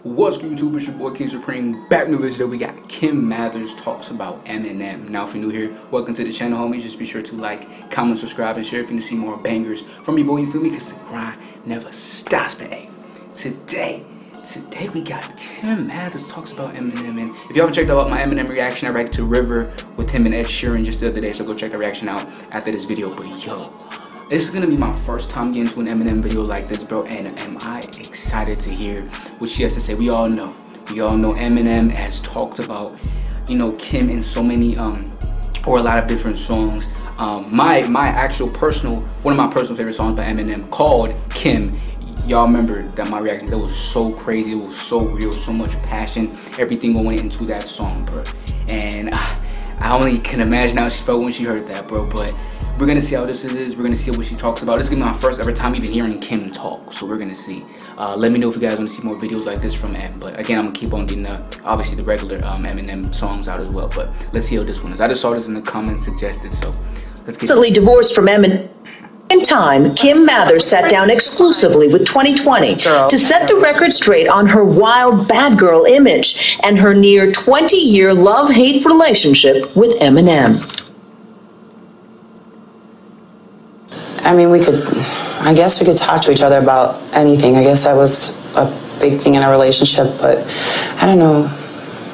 What's good, YouTube? It's your boy KingSupreme. Back in the video, we got Kim Mathers talks about Eminem. Now, if you're new here, welcome to the channel, homie. Just be sure to like, comment, subscribe, and share if you want to see more bangers from your boy. You feel me? Because the grind never stops. But hey, today we got Kim Mathers talks about Eminem. And if you haven't checked out my Eminem reaction, I reacted to River with him and Ed Sheeran just the other day. So go check the reaction out after this video. But yo, this is gonna be my first time getting to an Eminem video like this, bro, and am I excited to hear what she has to say. We all know Eminem has talked about, you know, Kim in so many, or a lot of different songs. My actual personal, one of my personal favorite songs by Eminem called Kim. Y'all remember that my reaction, that was so crazy, it was so real, so much passion, everything going into that song, bro. And I only can imagine how she felt when she heard that, bro, but we're gonna see how this is. We're gonna see what she talks about. This is gonna be my first ever time even hearing Kim talk, so we're gonna see. Let me know if you guys want to see more videos like this from Em. But again, I'm gonna keep on getting obviously the regular Eminem songs out as well. But let's see how this one is. I just saw this in the comments suggested, so let's get. Recently divorced from Eminem. In time, Kim Mathers sat down exclusively with 2020 to set the record straight on her wild bad girl image and her near 20-year love-hate relationship with Eminem. I mean, I guess we could talk to each other about anything. I guess that was a big thing in our relationship, but I don't know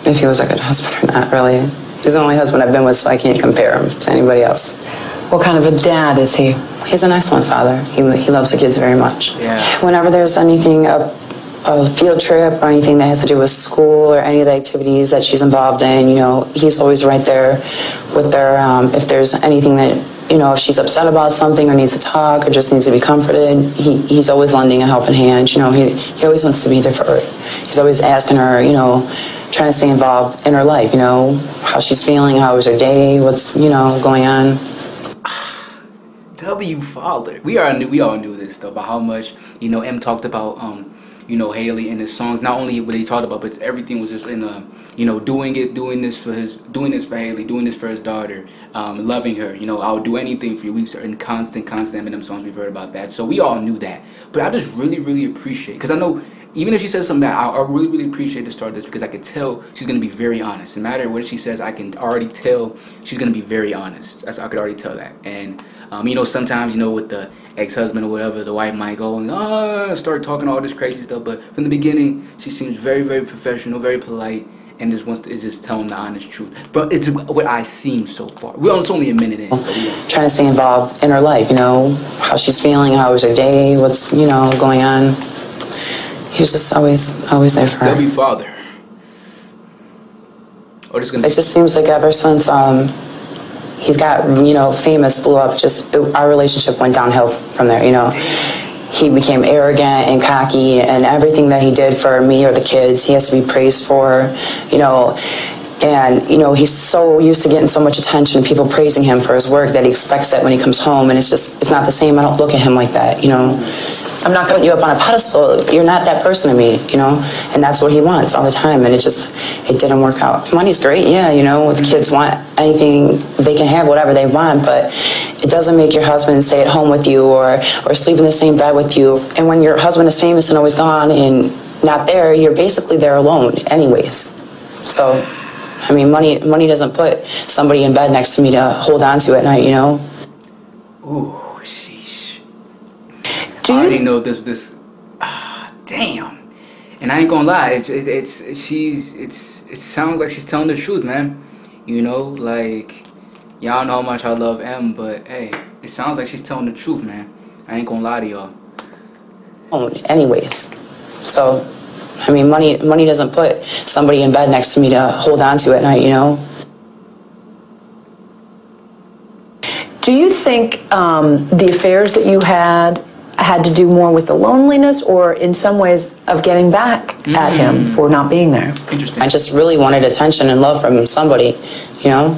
if he was a good husband or not, really. He's the only husband I've been with, so I can't compare him to anybody else. What kind of a dad is he? He's an excellent father. He loves the kids very much. Yeah. Whenever there's anything, a field trip or anything that has to do with school or any of the activities that she's involved in, you know, he's always right there with her. If there's anything that, you know, if she's upset about something or needs to talk or just needs to be comforted, he's always lending a helping hand. You know, he always wants to be there for her. He's always asking her, you know, trying to stay involved in her life, you know, how she's feeling, how was her day, what's, you know, going on. W father. We all knew this though, about how much, you know, M talked about you know, Haley in his songs. Not only what he talked about, but everything was just in you know, doing this for Haley, doing this for his daughter, loving her. You know, I would do anything for you. We've in constant Eminem songs, we've heard about that. So we all knew that. But I just really appreciate, because I know even if she says something bad, I really appreciate the start of this, because I could tell she's gonna be very honest. No matter what she says, I can already tell she's gonna be very honest. I could already tell that. And you know, sometimes, you know, with the ex-husband or whatever, the wife might go and start talking all this crazy stuff. But from the beginning, she seems very professional, very polite, and is just telling the honest truth. But it's what I seen so far. It's only a minute in. Trying to stay involved in her life, you know, how she's feeling, how was her day, what's, you know, going on. He was just always there for her. W father. Or just gonna. It just seems like ever since he's got, you know, famous, blew up, just our relationship went downhill from there, you know. He became arrogant and cocky, and everything that he did for me or the kids, he has to be praised for, you know. And, you know, he's so used to getting so much attention, people praising him for his work, that he expects that when he comes home, and it's not the same. I don't look at him like that, you know. I'm not putting you up on a pedestal. You're not that person to me, you know. And that's what he wants all the time, and it didn't work out. Money's great, yeah, you know, if kids want anything, they can have whatever they want, but it doesn't make your husband stay at home with you or sleep in the same bed with you. And when your husband is famous and always gone and not there, you're basically there alone anyways. So, I mean, money doesn't put somebody in bed next to me to hold on to at night, you know. Ooh, sheesh. I already know this. Damn. And I ain't gonna lie, it sounds like she's telling the truth, man. You know, like, y'all know how much I love M, but hey, it sounds like she's telling the truth, man. I ain't gonna lie to y'all. Anyways, so, I mean, money doesn't put somebody in bed next to me to hold on to at night, you know. Do you think the affairs that you had to do more with the loneliness, or in some ways of getting back at him for not being there? Interesting. I just really wanted attention and love from somebody, you know.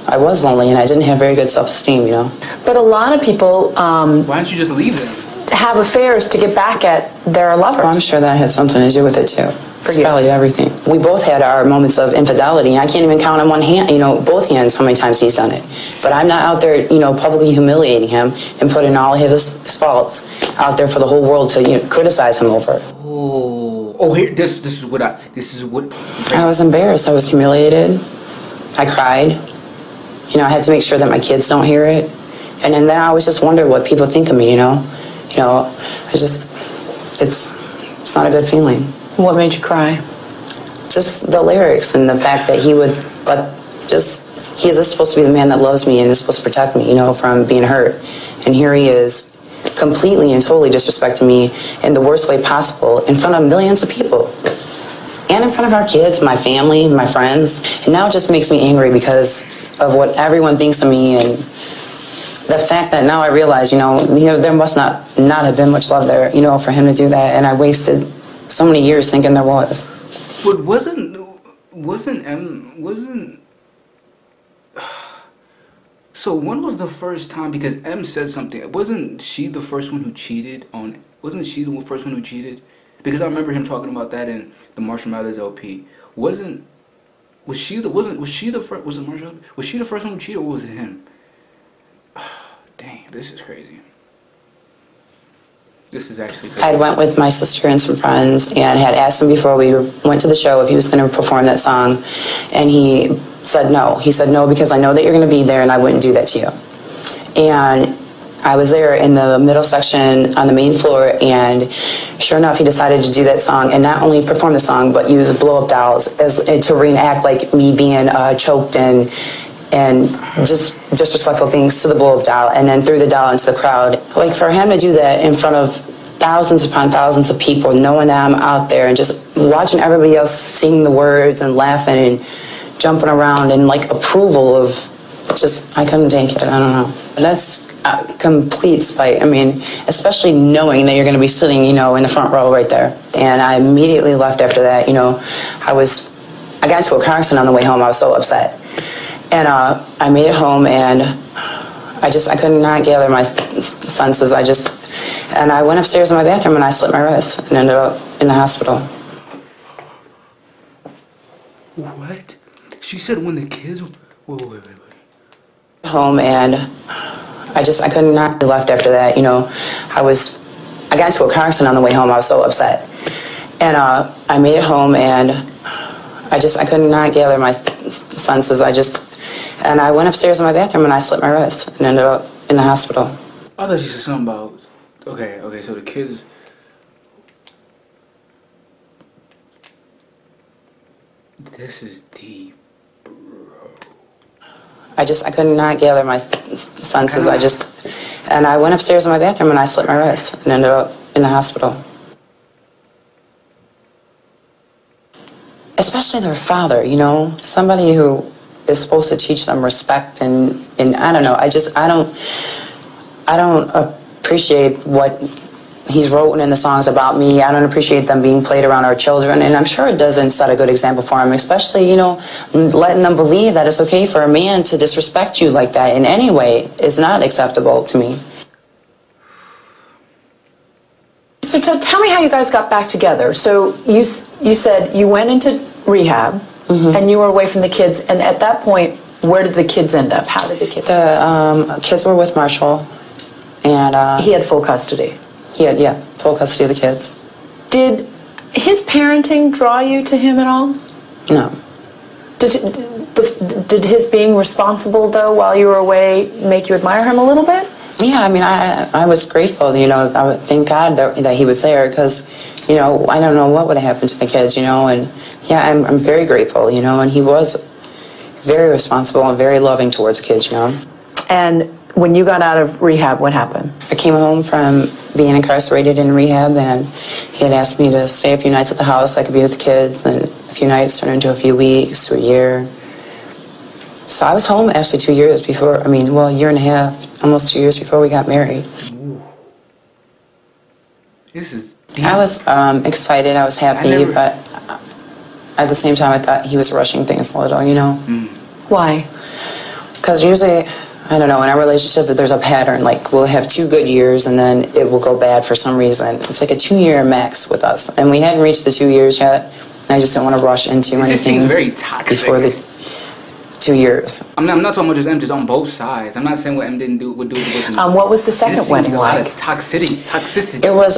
I was lonely and I didn't have very good self-esteem, you know. But a lot of people why don't you just leave them? Have affairs to get back at their lovers. Well, I'm sure that had something to do with it too. It's probably everything. We both had our moments of infidelity. I can't even count on one hand, you know, both hands, how many times he's done it. But I'm not out there, you know, publicly humiliating him and putting all of his faults out there for the whole world to, you know, criticize him over. Oh, Oh, here, this is what. I was embarrassed. I was humiliated. I cried. You know, I had to make sure that my kids don't hear it. And then I always just wonder what people think of me, you know. It's not a good feeling. What made you cry? Just the lyrics and the fact that he would, he is supposed to be the man that loves me and is supposed to protect me, you know, from being hurt. And here he is completely and totally disrespecting me in the worst way possible in front of millions of people. And in front of our kids, my family, my friends. And now it just makes me angry because of what everyone thinks of me, and the fact that now I realize, you know, there must not have been much love there, you know, for him to do that. And I wasted so many years thinking there was. But so when was the first time, because M said something, wasn't she the first one who cheated on, wasn't she the first one who cheated? Because I remember him talking about that in the Marshall Mathers LP. Was she the first one who cheated, or was it him? Dang, this is crazy. This is actually crazy. I went with my sister and some friends and had asked him before we went to the show if he was going to perform that song, and he said no. He said no because I know that you're going to be there and I wouldn't do that to you. And I was there in the middle section on the main floor, and sure enough, he decided to do that song and not only perform the song but use blow-up dolls to reenact like me being choked and just disrespectful things to the blow-up doll, and then threw the doll into the crowd. Like, for him to do that in front of thousands upon thousands of people, knowing that I'm out there and just watching everybody else sing the words and laughing and jumping around and like approval of just, I couldn't take it. I don't know. That's complete spite. I mean, especially knowing that you're going to be sitting, you know, in the front row right there. And I immediately left after that. You know, I got into a car accident on the way home. I was so upset. And I made it home, and I could not gather my senses. And I went upstairs in my bathroom and I slit my wrist and ended up in the hospital. What? She said when the kids... Wait. Home, and I could not be left after that. You know, I got into a car accident on the way home. I was so upset. And I made it home, and I could not gather my senses. And I went upstairs in my bathroom and I slit my wrist and ended up in the hospital. I thought you said something about... Okay, so the kids... This is deep, bro. I could not gather my senses. And I went upstairs in my bathroom and I slit my wrist and ended up in the hospital. Especially their father, you know, somebody who is supposed to teach them respect and I don't know. I don't appreciate what he's written in the songs about me. I don't appreciate them being played around our children, and I'm sure it doesn't set a good example for him, especially, you know, letting them believe that it's okay for a man to disrespect you like that in any way is not acceptable to me. So tell me how you guys got back together. So you said you went into rehab, and you were away from the kids, and at that point, where did the kids end up? How did the kids end up? The kids were with Marshall, and he had full custody. He had, full custody of the kids. Did his parenting draw you to him at all? No. Did his being responsible, though, while you were away, make you admire him a little bit? Yeah, I mean, I was grateful, you know, I would thank God that he was there, because, you know, I don't know what would have happened to the kids, you know, and yeah, I'm very grateful, you know, and he was very responsible and very loving towards the kids, you know. And when you got out of rehab, what happened? I came home from being incarcerated in rehab, and he had asked me to stay a few nights at the house. I could be with the kids, and a few nights turned into a few weeks to a year. So I was home actually 2 years before, a year and a half, almost 2 years before we got married. Ooh. This is deep. I was excited, I was happy, but at the same time I thought he was rushing things a little, you know. Why? Because usually, I don't know, in our relationship, there's a pattern, like we'll have 2 good years and then it will go bad for some reason. It's like a 2-year max with us, and we hadn't reached the 2 years yet. I just didn't want to rush into anything. It just seems very toxic. Before the 2 years. I'm not talking about just M, just on both sides. I'm not saying what M would do. What was the second wedding like? A lot of toxicity. It was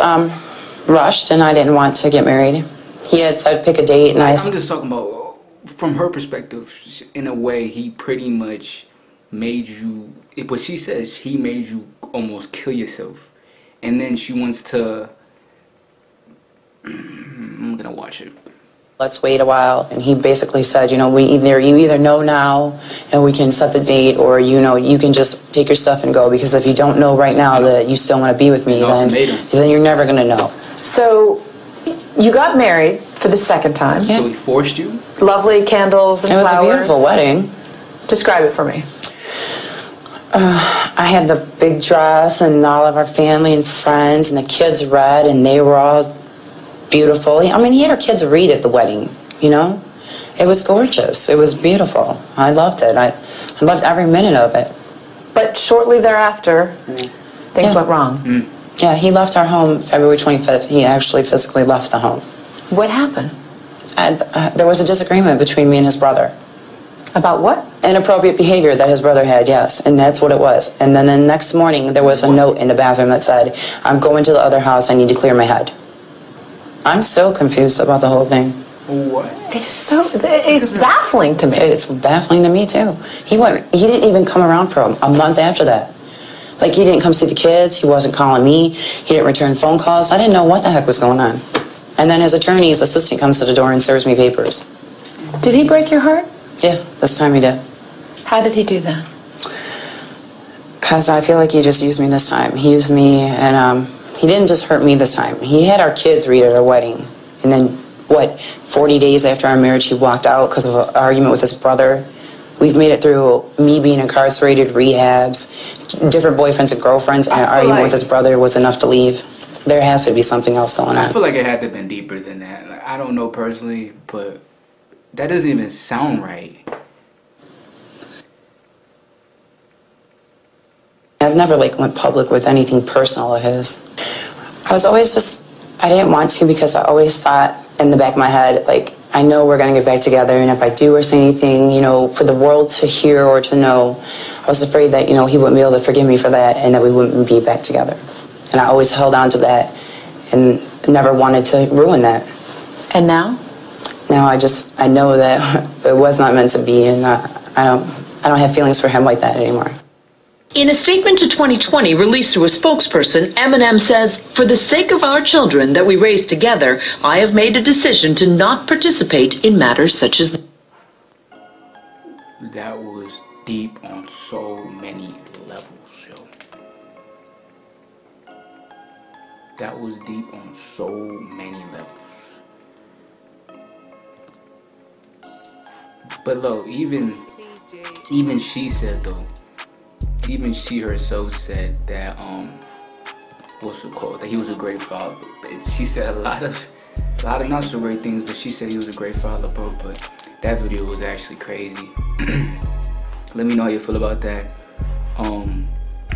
rushed, and I didn't want to get married. He had said pick a date, and I'm just talking about from her perspective. In a way, he pretty much made you. But she says he made you almost kill yourself, and then she wants to. I'm gonna watch it. Let's wait a while. And he basically said, you know, you either know now and we can set the date, or, you know, you can just take your stuff and go, because if you don't know right now that you still want to be with me, then you're never going to know. So you got married for the second time. Yeah. So he forced you? Lovely candles and flowers. It was a beautiful wedding. Describe it for me. I had the big dress, and all of our family and friends, and the kids read, and they were all beautiful. I mean, he had our kids read at the wedding, you know? It was gorgeous. It was beautiful. I loved it. I loved every minute of it. But shortly thereafter, things went wrong. Yeah, he left our home February 25th. He actually physically left the home. What happened? There was a disagreement between me and his brother. About what? Inappropriate behavior that his brother had, yes, and that's what it was. And then the next morning, there was a note in the bathroom that said, "I'm going to the other house. I need to clear my head." I'm still confused about the whole thing. What? It's baffling to me. It's baffling to me too. He didn't even come around for a month after that. Like, he didn't come see the kids. He wasn't calling me. He didn't return phone calls. I didn't know what the heck was going on. And then his attorney's assistant comes to the door and serves me papers. Did he break your heart? Yeah, this time he did. How did he do that? Because I feel like he just used me this time. He used me, and he didn't just hurt me this time. He had our kids read at our wedding. And then, 40 days after our marriage, he walked out because of an argument with his brother. We've made it through me being incarcerated, rehabs, different boyfriends and girlfriends, and an argument with his brother was enough to leave. There has to be something else going on. I feel like it had to have been deeper than that. Like, I don't know personally, but that doesn't even sound right. I've never went public with anything personal of his. I was always I didn't want to, because I always thought in the back of my head, I know we're going to get back together, and if I do or say anything, for the world to hear or to know, I was afraid that, he wouldn't be able to forgive me for that, and that we wouldn't be back together. And I always held on to that and never wanted to ruin that. And now? Now I know that it was not meant to be, and I don't have feelings for him like that anymore. In a statement to 2020 released through a spokesperson, Eminem says, "For the sake of our children that we raise together, I have made a decision to not participate in matters such as..." That was deep on so many levels, yo. That was deep on so many levels. But look, even she said though, even she herself said that what's it called? That he was a great father. She said a lot of not so great things, but she said he was a great father, bro. But that video was actually crazy. Let me know how you feel about that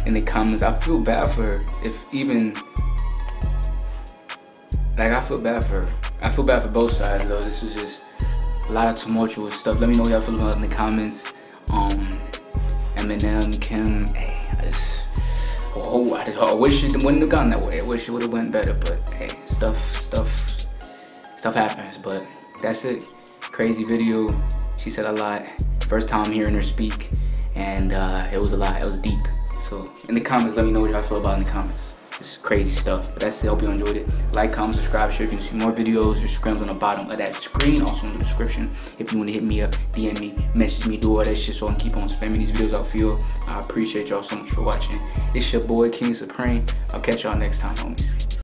in the comments. I feel bad for her. I feel bad for her. I feel bad for both sides though. This was just a lot of tumultuous stuff. Let me know what y'all feel about it in the comments. Eminem, Kim, hey, I wish it wouldn't have gone that way. I wish it would have went better, but hey, stuff happens. But that's it. Crazy video. She said a lot. First time hearing her speak, and it was a lot. It was deep. So in the comments, let me know what y'all feel about it in the comments. It's crazy stuff. But that's it. Hope you enjoyed it. Like, comment, subscribe, share if you want to see more videos. Instagram's on the bottom of that screen, also in the description. If you want to hit me up, DM me, message me, do all that shit so I can keep on spamming these videos out for you. I appreciate y'all so much for watching. It's your boy, King Supreme. I'll catch y'all next time, homies.